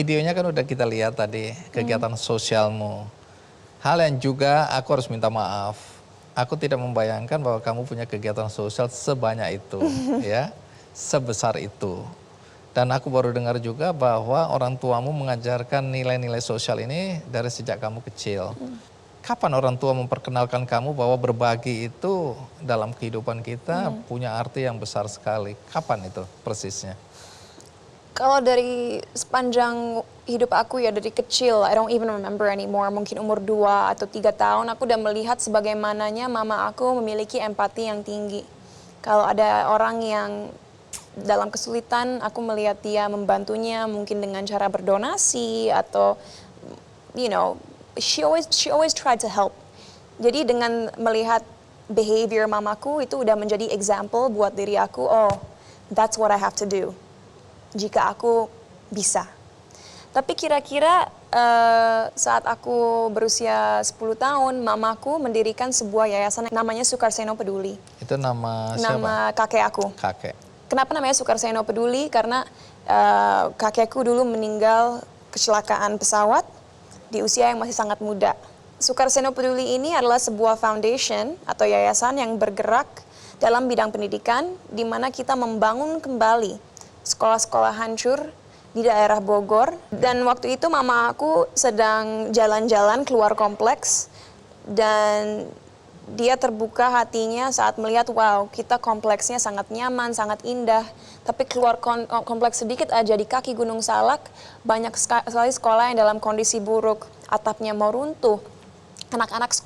videonya kan udah kita lihat tadi, kegiatan sosialmu. Hal yang juga aku harus minta maaf. Aku tidak membayangkan bahwa kamu punya kegiatan sosial sebanyak itu, ya, sebesar itu. Dan aku baru dengar juga bahwa orang tuamu mengajarkan nilai-nilai sosial ini dari sejak kamu kecil. Kapan orang tua memperkenalkan kamu bahwa berbagi itu dalam kehidupan kita punya arti yang besar sekali? Kapan itu persisnya? Kalau dari sepanjang hidup aku ya dari kecil, I don't even remember anymore, mungkin umur 2 atau 3 tahun, aku udah melihat sebagaimananya mama aku memiliki empati yang tinggi. Kalau ada orang yang dalam kesulitan, aku melihat dia membantunya mungkin dengan cara berdonasi atau, you know, she always tried to help. Jadi dengan melihat behavior mamaku itu udah menjadi example buat diri aku, oh, that's what I have to do jika aku bisa. Tapi kira-kira saat aku berusia 10 tahun, mamaku mendirikan sebuah yayasan namanya Sukarseno Peduli. Itu nama siapa? Nama kakek aku. Kakek. Kenapa namanya Sukarseno Peduli? Karena kakekku dulu meninggal kecelakaan pesawat di usia yang masih sangat muda. Sukarseno Peduli ini adalah sebuah foundation atau yayasan yang bergerak dalam bidang pendidikan, di mana kita membangun kembali sekolah-sekolah hancur di daerah Bogor. Dan waktu itu mama aku sedang jalan-jalan keluar kompleks dan dia terbuka hatinya saat melihat, wow, kita kompleksnya sangat nyaman, sangat indah. Tapi keluar kompleks sedikit aja di kaki Gunung Salak, banyak sekali sekolah yang dalam kondisi buruk. Atapnya mau runtuh, anak-anak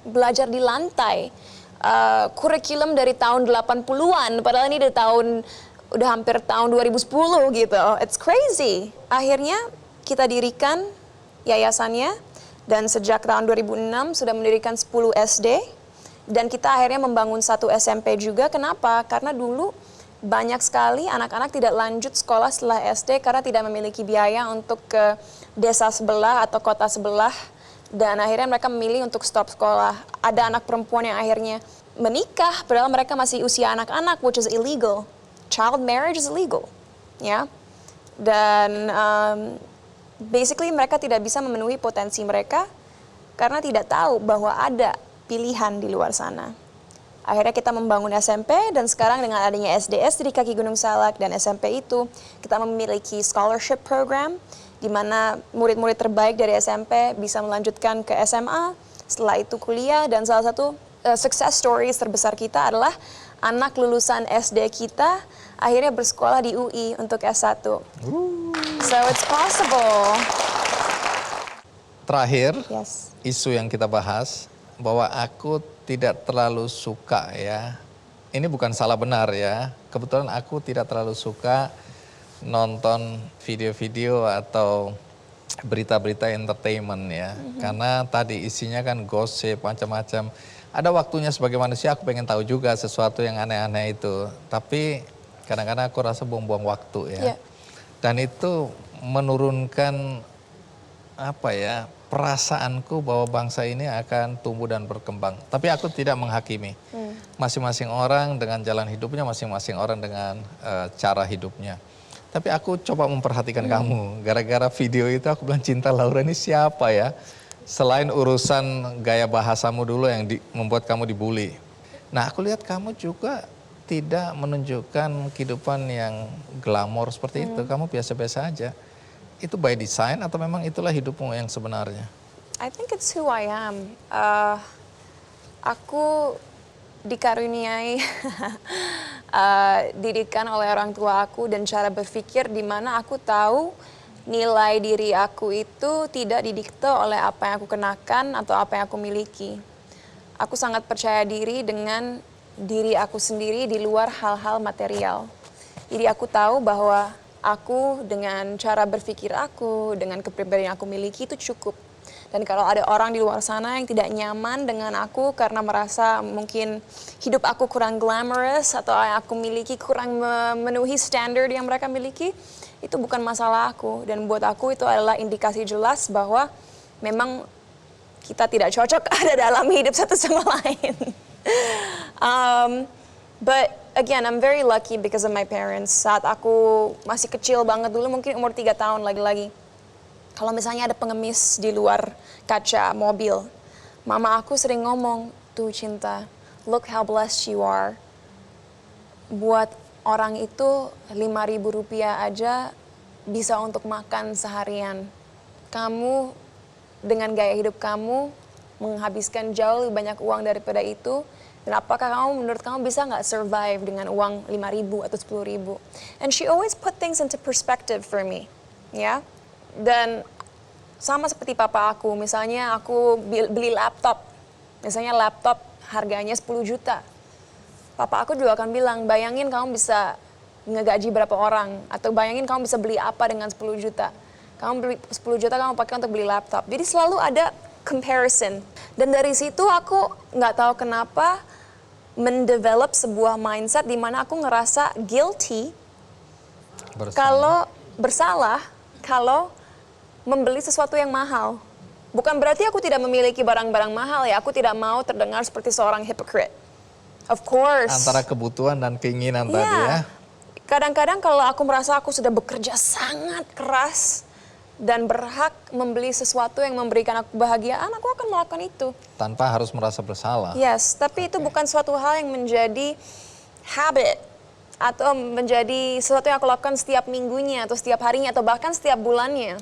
belajar di lantai. Kurikulum dari tahun 80-an, padahal ini dari udah hampir tahun 2010 gitu. It's crazy. Akhirnya kita dirikan yayasannya dan sejak tahun 2006 sudah mendirikan 10 SD dan kita akhirnya membangun 1 SMP juga. Kenapa? Karena dulu banyak sekali anak-anak tidak lanjut sekolah setelah SD karena tidak memiliki biaya untuk ke desa sebelah atau kota sebelah, dan akhirnya mereka memilih untuk stop sekolah. Ada anak perempuan yang akhirnya menikah padahal mereka masih usia anak-anak, which is illegal. Child marriage is illegal, ya. Dan basically mereka tidak bisa memenuhi potensi mereka karena tidak tahu bahwa ada pilihan di luar sana. Akhirnya kita membangun SMP dan sekarang dengan adanya SDS di kaki Gunung Salak dan SMP itu kita memiliki scholarship program di mana murid-murid terbaik dari SMP bisa melanjutkan ke SMA, setelah itu kuliah, dan salah satu success stories terbesar kita adalah anak lulusan SD kita akhirnya bersekolah di UI untuk S1. So it's possible. Terakhir, Yes. isu yang kita bahas, bahwa aku tidak terlalu suka ya. Ini bukan salah benar ya. Kebetulan aku tidak terlalu suka nonton video-video atau berita-berita entertainment ya. Karena tadi isinya kan gosip, macam-macam. Ada waktunya sebagai manusia aku pengen tahu juga sesuatu yang aneh-aneh itu. Tapi kadang-kadang aku rasa buang-buang waktu ya. Yeah. Dan itu menurunkan apa ya, perasaanku bahwa bangsa ini akan tumbuh dan berkembang. Tapi aku tidak menghakimi. Masing-masing orang dengan jalan hidupnya, masing-masing orang dengan cara hidupnya. Tapi aku coba memperhatikan kamu. Gara-gara video itu aku bilang, Cinta Laura ini siapa ya? Selain urusan gaya bahasamu dulu yang membuat kamu dibully. Nah, aku lihat kamu juga tidak menunjukkan kehidupan yang glamor seperti itu. Kamu biasa-biasa aja. Itu by design atau memang itulah hidupmu yang sebenarnya? I think it's who I am. Aku dikaruniai didikan oleh orang tua aku dan cara berpikir di mana aku tahu nilai diri aku itu tidak didikte oleh apa yang aku kenakan atau apa yang aku miliki. Aku sangat percaya diri dengan diri aku sendiri di luar hal-hal material. Jadi aku tahu bahwa aku dengan cara berpikir aku, dengan kepribadian yang aku miliki itu cukup. Dan kalau ada orang di luar sana yang tidak nyaman dengan aku karena merasa mungkin hidup aku kurang glamorous atau yang aku miliki kurang memenuhi standar yang mereka miliki, itu bukan masalah aku. Dan buat aku itu adalah indikasi jelas bahwa memang kita tidak cocok ada dalam hidup satu sama lain. But again, I'm very lucky because of my parents. Saat aku masih kecil banget dulu, mungkin umur 3 tahun lagi-lagi, Kalau misalnya ada pengemis di luar kaca mobil, mama aku sering ngomong, tuh Cinta, look how blessed you are. Buat orang itu 5.000 rupiah aja bisa untuk makan seharian. Kamu dengan gaya hidup kamu menghabiskan jauh lebih banyak uang daripada itu. Dan apakah menurut kamu bisa nggak survive dengan uang 5.000 atau 10.000? And she always put things into perspective for me, ya. Dan sama seperti papa aku, misalnya aku beli laptop, misalnya laptop harganya 10 juta. Papa aku juga akan bilang, bayangin kamu bisa ngegaji berapa orang, atau bayangin kamu bisa beli apa dengan 10 juta. Kamu beli 10 juta kamu pakai untuk beli laptop. Jadi selalu ada comparison. Dan dari situ aku nggak tahu kenapa mendevelop sebuah mindset di mana aku ngerasa guilty kalau bersalah kalau membeli sesuatu yang mahal. Bukan berarti aku tidak memiliki barang-barang mahal ya, aku tidak mau terdengar seperti seorang hypocrite. Of course. Antara kebutuhan dan keinginan tadi ya. Kadang-kadang kalau aku merasa aku sudah bekerja sangat keras dan berhak membeli sesuatu yang memberikan aku kebahagiaan, aku akan melakukan itu. Tanpa harus merasa bersalah. Yes, tapi itu bukan suatu hal yang menjadi habit atau menjadi sesuatu yang aku lakukan setiap minggunya atau setiap harinya atau bahkan setiap bulannya.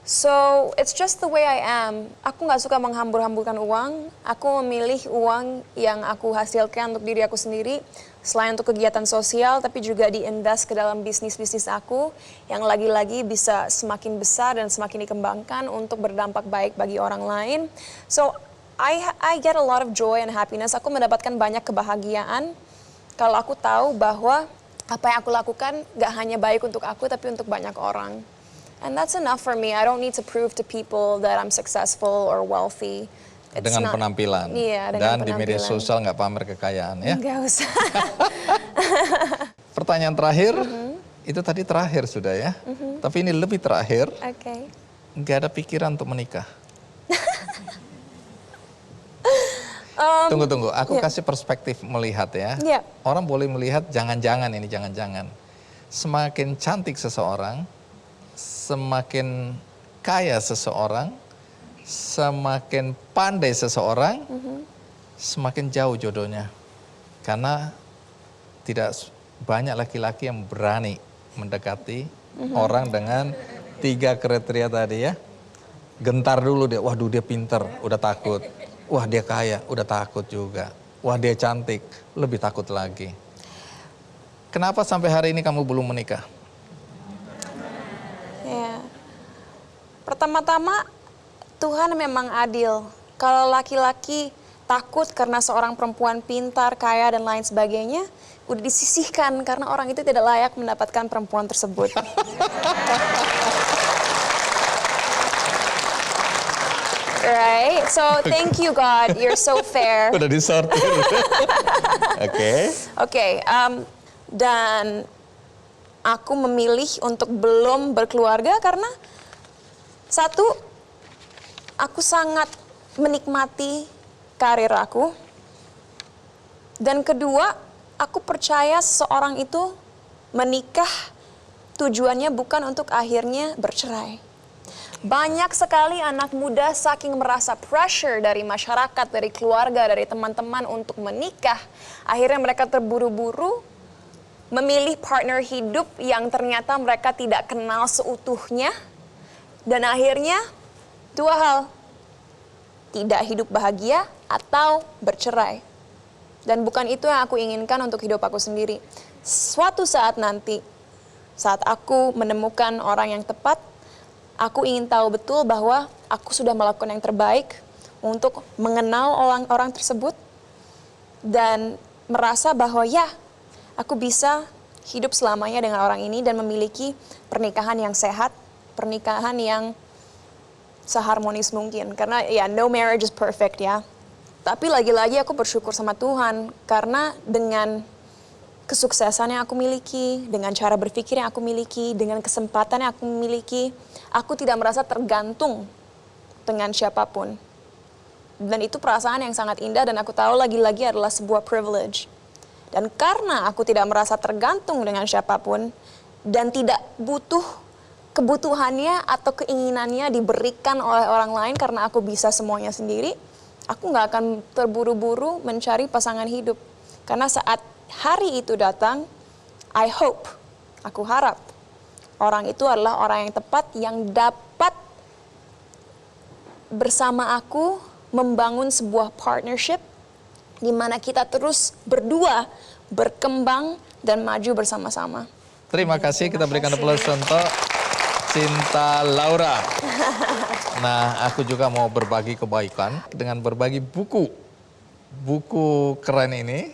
So, it's just the way I am. Aku nggak suka menghambur-hamburkan uang. Aku memilih uang yang aku hasilkan untuk diri aku sendiri. Selain untuk kegiatan sosial, tapi juga diinvest ke dalam bisnis-bisnis aku. Yang lagi-lagi bisa semakin besar dan semakin dikembangkan untuk berdampak baik bagi orang lain. So, I get a lot of joy and happiness. Aku mendapatkan banyak kebahagiaan kalau aku tahu bahwa apa yang aku lakukan nggak hanya baik untuk aku, tapi untuk banyak orang. And that's enough for me. I don't need to prove to people that I'm successful or wealthy. Dengan penampilan. Iya, Dan dengan di media sosial nggak pamer kekayaan ya. Nggak usah. Pertanyaan terakhir, itu tadi terakhir sudah ya. Tapi ini lebih terakhir. Oke. Nggak ada pikiran untuk menikah. Tunggu, aku kasih perspektif melihat ya. Yeah. Orang boleh melihat jangan-jangan ini, jangan-jangan. Semakin cantik seseorang, semakin kaya seseorang, semakin pandai seseorang, semakin jauh jodohnya. Karena tidak banyak laki-laki yang berani mendekati orang dengan 3 kriteria tadi ya. Gentar dulu dia, waduh dia pinter, udah takut. Wah dia kaya, udah takut juga. Wah dia cantik, lebih takut lagi. Kenapa sampai hari ini kamu belum menikah? Ya. Pertama-tama Tuhan memang adil. Kalau laki-laki takut karena seorang perempuan pintar, kaya dan lain sebagainya, udah disisihkan karena orang itu tidak layak mendapatkan perempuan tersebut. Right? So thank you God, you're so fair. Udah disortir. Oke, dan aku memilih untuk belum berkeluarga karena satu, aku sangat menikmati karir aku. Dan kedua, aku percaya seseorang itu menikah tujuannya bukan untuk akhirnya bercerai. Banyak sekali anak muda saking merasa pressure dari masyarakat, dari keluarga, dari teman-teman untuk menikah. Akhirnya mereka terburu-buru memilih partner hidup yang ternyata mereka tidak kenal seutuhnya. Dan akhirnya 2 hal, tidak hidup bahagia atau bercerai. Dan bukan itu yang aku inginkan untuk hidup aku sendiri. Suatu saat nanti, saat aku menemukan orang yang tepat, aku ingin tahu betul bahwa aku sudah melakukan yang terbaik untuk mengenal orang-orang tersebut dan merasa bahwa ya, aku bisa hidup selamanya dengan orang ini dan memiliki pernikahan yang sehat, pernikahan yang seharmonis mungkin. Karena ya, no marriage is perfect ya. Tapi lagi-lagi aku bersyukur sama Tuhan karena dengan kesuksesan yang aku miliki, dengan cara berpikir yang aku miliki, dengan kesempatan yang aku miliki, aku tidak merasa tergantung dengan siapapun. Dan itu perasaan yang sangat indah dan aku tahu lagi-lagi adalah sebuah privilege. Dan karena aku tidak merasa tergantung dengan siapapun dan tidak butuh kebutuhannya atau keinginannya diberikan oleh orang lain karena aku bisa semuanya sendiri, aku nggak akan terburu-buru mencari pasangan hidup. Karena saat hari itu datang, I hope, aku harap, orang itu adalah orang yang tepat yang dapat bersama aku membangun sebuah partnership di mana kita terus berdua berkembang dan maju bersama-sama. Terima kasih, kita berikan aplaus untuk Cinta Laura. Nah, aku juga mau berbagi kebaikan dengan berbagi buku. Buku keren ini,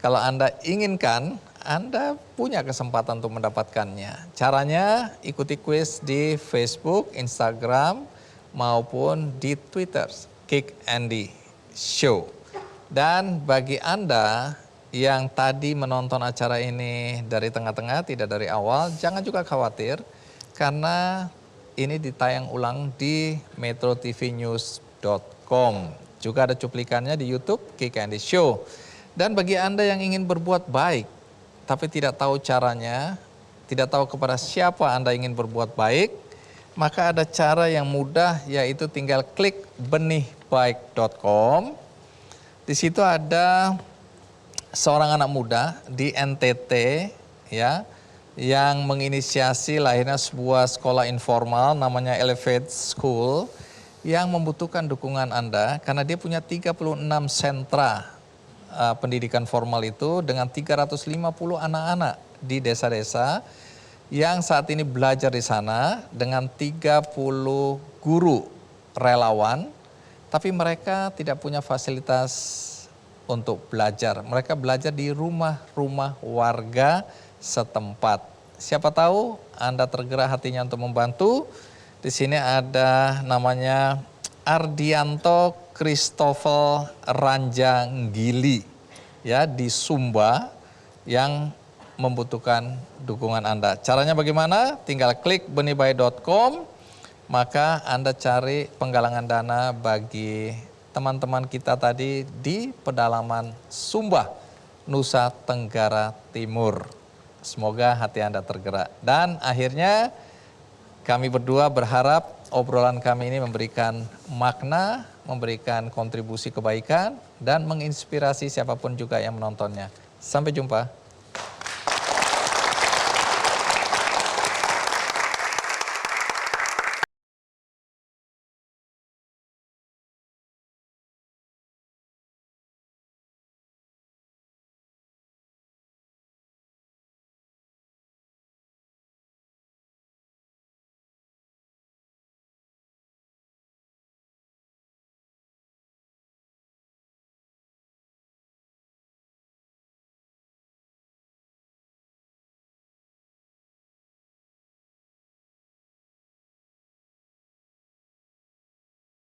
kalau Anda inginkan, Anda punya kesempatan untuk mendapatkannya. Caranya ikuti kuis di Facebook, Instagram, maupun di Twitter, Kick Andy Show. Dan bagi Anda yang tadi menonton acara ini dari tengah-tengah, tidak dari awal, jangan juga khawatir karena ini ditayang ulang di metrotvnews.com. Juga ada cuplikannya di YouTube Kick Andy Show. Dan bagi Anda yang ingin berbuat baik, tapi tidak tahu caranya, tidak tahu kepada siapa Anda ingin berbuat baik, maka ada cara yang mudah, yaitu tinggal klik benihbaik.com. Di situ ada seorang anak muda di NTT ya yang menginisiasi lahirnya sebuah sekolah informal namanya Elevate School yang membutuhkan dukungan Anda karena dia punya 36 sentra pendidikan formal itu dengan 350 anak-anak di desa-desa yang saat ini belajar di sana dengan 30 guru relawan. Tapi mereka tidak punya fasilitas untuk belajar. Mereka belajar di rumah-rumah warga setempat. Siapa tahu Anda tergerak hatinya untuk membantu. Di sini ada namanya Ardianto Christopher Ranjanggili ya di Sumba yang membutuhkan dukungan Anda. Caranya bagaimana? Tinggal klik benihbaik.com. Maka Anda cari penggalangan dana bagi teman-teman kita tadi di pedalaman Sumba, Nusa Tenggara Timur. Semoga hati Anda tergerak. Dan akhirnya kami berdua berharap obrolan kami ini memberikan makna, memberikan kontribusi kebaikan, dan menginspirasi siapapun juga yang menontonnya. Sampai jumpa.